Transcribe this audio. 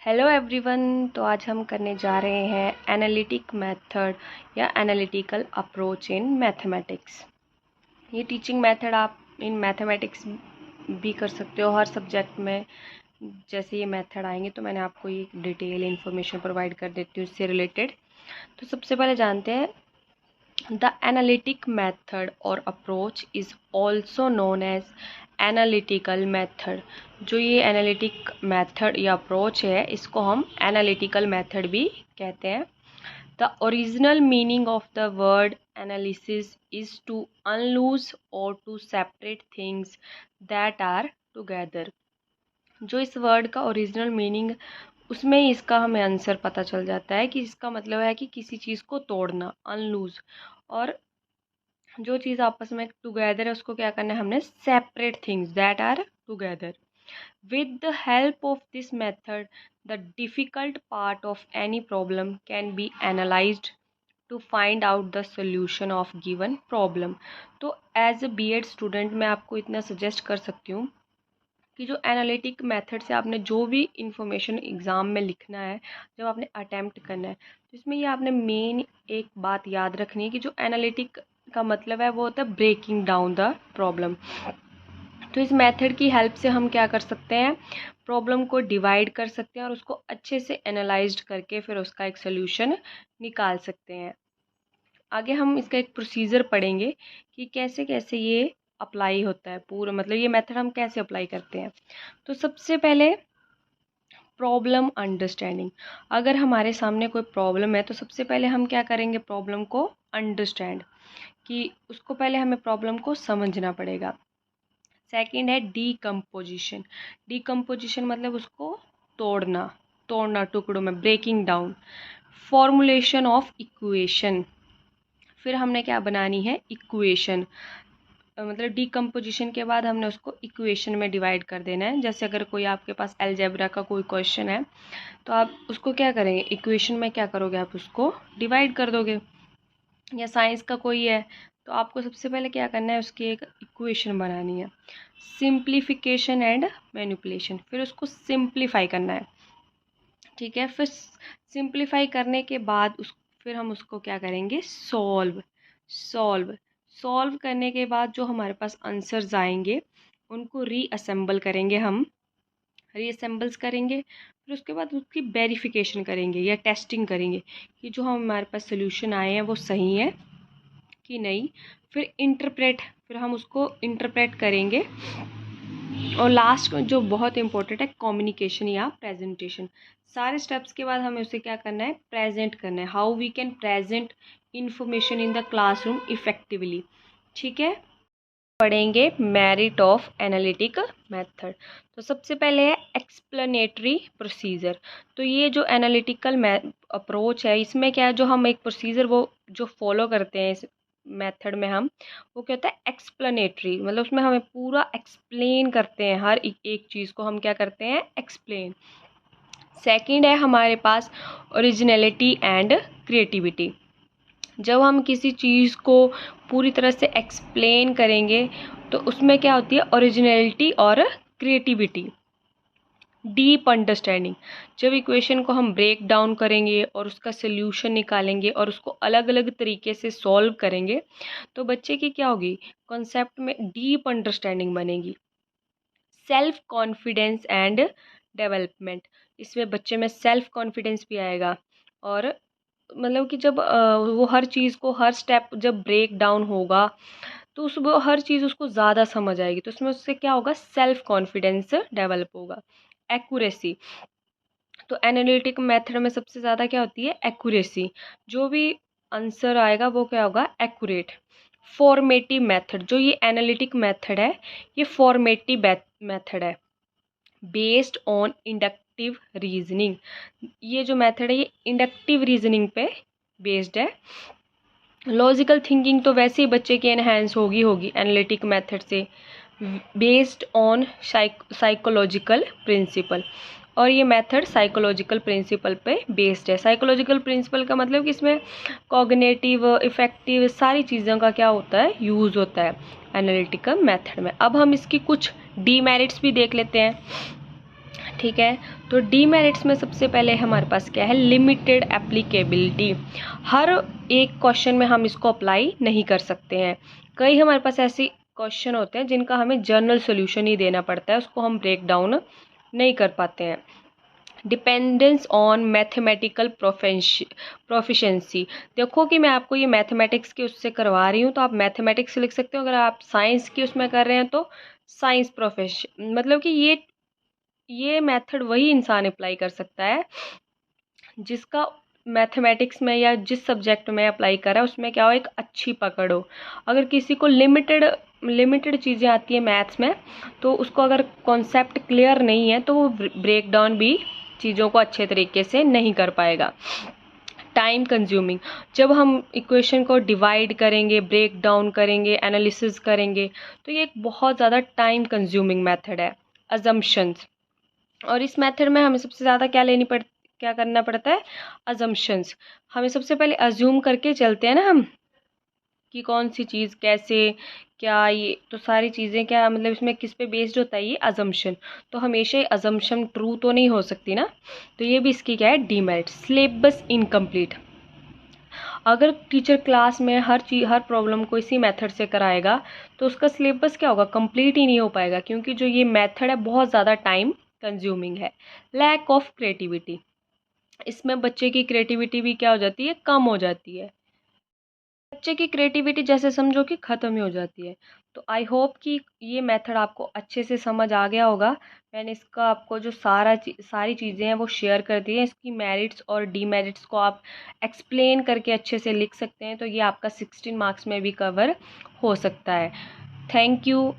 Hello everyone. तो आज हम करने जा रहे हैं एनालिटिक मेथड या एनालिटिकल अप्रोच इन मैथमेटिक्स। ये टीचिंग मेथड आप इन मैथमेटिक्स भी कर सकते हो हर सब्जेक्ट में। जैसे ये मेथड आएंगे तो मैंने आपको ये डिटेल इन्फॉर्मेशन प्रोवाइड कर देती हूँ इससे रिलेटेड। तो सबसे पहले जानते हैं द एनालिटिक मेथड और approach is also known as analytical method. जो ये एनालिटिक मेथड या अप्रोच है इसको हम एनालिटिकल मेथड भी कहते हैं। The original meaning of the word analysis is to unloose और to separate things that are together. जो इस वर्ड का ओरिजिनल मीनिंग उसमें ही इसका हमें आंसर पता चल जाता है कि इसका मतलब है कि किसी चीज़ को तोड़ना, अनलूज, और जो चीज़ आपस में टुगेदर है उसको क्या करना है हमने, separate things that are together. With the help of this method the difficult part of any problem can be analysed to find out the solution of given problem. तो एज अ बीएड स्टूडेंट मैं आपको इतना suggest कर सकती हूँ कि जो analytic method से आपने जो भी इंफॉर्मेशन एग्ज़ाम में लिखना है, जब आपने अटैम्प्ट करना है, तो इसमें ये आपने मेन एक बात याद रखनी है कि जो एनालिटिक का मतलब है वो होता है ब्रेकिंग डाउन द प्रॉब्लम। तो इस मेथड की हेल्प से हम क्या कर सकते हैं, प्रॉब्लम को डिवाइड कर सकते हैं और उसको अच्छे से एनालाइज्ड करके फिर उसका एक सोल्यूशन निकाल सकते हैं। आगे हम इसका एक प्रोसीजर पढ़ेंगे कि कैसे कैसे ये अप्लाई होता है, पूरा मतलब ये मेथड हम कैसे अप्लाई करते हैं। तो सबसे पहले प्रॉब्लम अंडरस्टैंडिंग। अगर हमारे सामने कोई प्रॉब्लम है तो सबसे पहले हम क्या करेंगे, प्रॉब्लम को अंडरस्टैंड, कि उसको पहले हमें प्रॉब्लम को समझना पड़ेगा। सेकंड है डीकम्पोजिशन। डीकम्पोजिशन मतलब उसको तोड़ना, तोड़ना टुकड़ों में, breaking down. Formulation of equation, फिर हमने क्या बनानी है, इक्वेशन। मतलब डीकम्पोजिशन के बाद हमने उसको इक्वेशन में डिवाइड कर देना है। जैसे अगर कोई आपके पास अलजेब्रा का कोई क्वेश्चन है तो आप उसको क्या करेंगे, इक्वेशन में क्या करोगे, आप उसको डिवाइड कर दोगे। या साइंस का कोई है तो आपको सबसे पहले क्या करना है, उसकी एक इक्वेशन बनानी है। सिंप्लीफिकेशन एंड मैनिपुलेशन, फिर उसको सिंप्लीफाई करना है। ठीक है, फिर सिंप्लीफाई करने के बाद फिर हम उसको क्या करेंगे, सॉल्व। सॉल्व सॉल्व करने के बाद जो हमारे पास आंसर्स आएंगे उनको रीअसेंबल करेंगे, हम रीअसेंबल्स करेंगे। फिर उसके बाद उसकी वेरिफिकेशन करेंगे या टेस्टिंग करेंगे कि जो हमारे पास सोल्यूशन आए हैं वो सही है कि नहीं। फिर इंटरप्रेट, फिर हम उसको इंटरप्रेट करेंगे। और लास्ट में जो बहुत इंपॉर्टेंट है, कम्युनिकेशन या प्रेजेंटेशन। सारे स्टेप्स के बाद हमें उसे क्या करना है, प्रेजेंट करना है। How we can present information in the classroom effectively. ठीक है, पढ़ेंगे मेरिट ऑफ एनालिटिक मेथड। तो सबसे पहले है एक्सप्लेनेटरी प्रोसीजर। तो ये जो एनालिटिकल अप्रोच है इसमें क्या है, जो हम एक प्रोसीजर वो जो फॉलो करते हैं इस मेथड में हम, वो क्या होता है, एक्सप्लेनेटरी। मतलब उसमें हमें पूरा एक्सप्लेन करते हैं, हर एक चीज़ को हम क्या करते हैं, एक्सप्लेन। सेकंड है हमारे पास ओरिजिनलिटी एंड क्रिएटिविटी। जब हम किसी चीज़ को पूरी तरह से एक्सप्लेन करेंगे तो उसमें क्या होती है, ओरिजिनलिटी और क्रिएटिविटी। डीप अंडरस्टैंडिंग, जब इक्वेशन को हम ब्रेक डाउन करेंगे और उसका सोल्यूशन निकालेंगे और उसको अलग अलग तरीके से सॉल्व करेंगे तो बच्चे की क्या होगी, कॉन्सेप्ट में डीप अंडरस्टैंडिंग बनेगी। सेल्फ कॉन्फिडेंस एंड डेवलपमेंट, इसमें बच्चे में सेल्फ कॉन्फिडेंस भी आएगा। और मतलब कि जब वो हर चीज़ को, हर स्टेप जब ब्रेक डाउन होगा तो उस वो हर चीज़ उसको ज़्यादा समझ आएगी, तो उसमें उससे क्या होगा, सेल्फ कॉन्फिडेंस डेवलप होगा। एक्यूरेसी, तो एनालिटिक मेथड में सबसे ज़्यादा क्या होती है, एक्यूरेसी। जो भी आंसर आएगा वो क्या होगा, एक्यूरेट। फॉर्मेटिव मेथड, जो ये एनालिटिक मेथड है ये फॉर्मेटिव मेथड है, बेस्ड ऑन इंडक्टिव रीजनिंग। ये जो मेथड है ये इंडक्टिव रीजनिंग पे बेस्ड है। लॉजिकल थिंकिंग तो वैसे ही बच्चे की एनहेंस होगी एनालिटिक मेथड से, बेस्ड ऑन साइकोलॉजिकल प्रिंसिपल। और ये मेथड साइकोलॉजिकल प्रिंसिपल पे बेस्ड है। साइकोलॉजिकल प्रिंसिपल का मतलब कि इसमें कॉग्निटिव, इफेक्टिव, सारी चीज़ों का क्या होता है, यूज़ होता है एनालिटिकल मेथड में। अब हम इसकी कुछ डीमेरिट्स भी देख लेते हैं। ठीक है। तो डीमेरिट्स में सबसे पहले हमारे पास क्या है, लिमिटेड एप्लीकेबिलिटी। हर एक क्वेश्चन में हम इसको अप्लाई नहीं कर सकते हैं। कई हमारे पास ऐसे क्वेश्चन होते हैं जिनका हमें जनरल सोल्यूशन ही देना पड़ता है, उसको हम ब्रेक डाउन नहीं कर पाते हैं। Dependence on mathematical proficiency. देखो कि मैं आपको ये मैथमेटिक्स के उससे करवा रही हूँ तो आप मैथमेटिक्स लिख सकते हो, अगर आप साइंस की उसमें कर रहे हैं तो साइंस प्रोफेशन, मतलब कि ये मेथड वही इंसान अप्लाई कर सकता है जिसका मैथमेटिक्स में या जिस सब्जेक्ट में अप्लाई करा है उसमें क्या हो, एक अच्छी पकड़ हो। अगर किसी को लिमिटेड चीज़ें आती है मैथ्स में, तो उसको अगर कॉन्सेप्ट क्लियर नहीं है तो वो ब्रेक डाउन भी चीज़ों को अच्छे तरीके से नहीं कर पाएगा। टाइम कंज्यूमिंग, जब हम इक्वेशन को डिवाइड करेंगे, ब्रेक डाउन करेंगे, एनालिसिस करेंगे, तो ये एक बहुत ज़्यादा टाइम कंज्यूमिंग मेथड है। अजम्पशंस, और इस मेथड में हमें सबसे ज़्यादा क्या करना पड़ता है, अजम्पशंस। हमें सबसे पहले अज्यूम करके चलते हैं ना हम, कि कौन सी चीज़ कैसे क्या, ये तो सारी चीज़ें क्या मतलब इसमें किस पे बेस्ड होता है, ये अजम्पशन। तो हमेशा ही अजम्पशन ट्रू तो नहीं हो सकती ना, तो ये भी इसकी क्या है, डीमेरिट। सिलेबस इनकम्प्लीट, अगर टीचर क्लास में हर प्रॉब्लम को इसी मेथड से कराएगा तो उसका सिलेबस क्या होगा, कंप्लीट ही नहीं हो पाएगा, क्योंकि जो ये मेथड है बहुत ज़्यादा टाइम कंज्यूमिंग है। लैक ऑफ क्रिएटिविटी, इसमें बच्चे की क्रिएटिविटी भी क्या हो जाती है, कम हो जाती है। बच्चे की क्रिएटिविटी जैसे समझो कि ख़त्म ही हो जाती है। तो आई होप कि ये मेथड आपको अच्छे से समझ आ गया होगा। मैंने इसका आपको जो सारी चीज़ें हैं वो शेयर कर दी हैं। इसकी मेरिट्स और डीमेरिट्स को आप एक्सप्लेन करके अच्छे से लिख सकते हैं, तो ये आपका 16 मार्क्स में भी कवर हो सकता है। Thank you.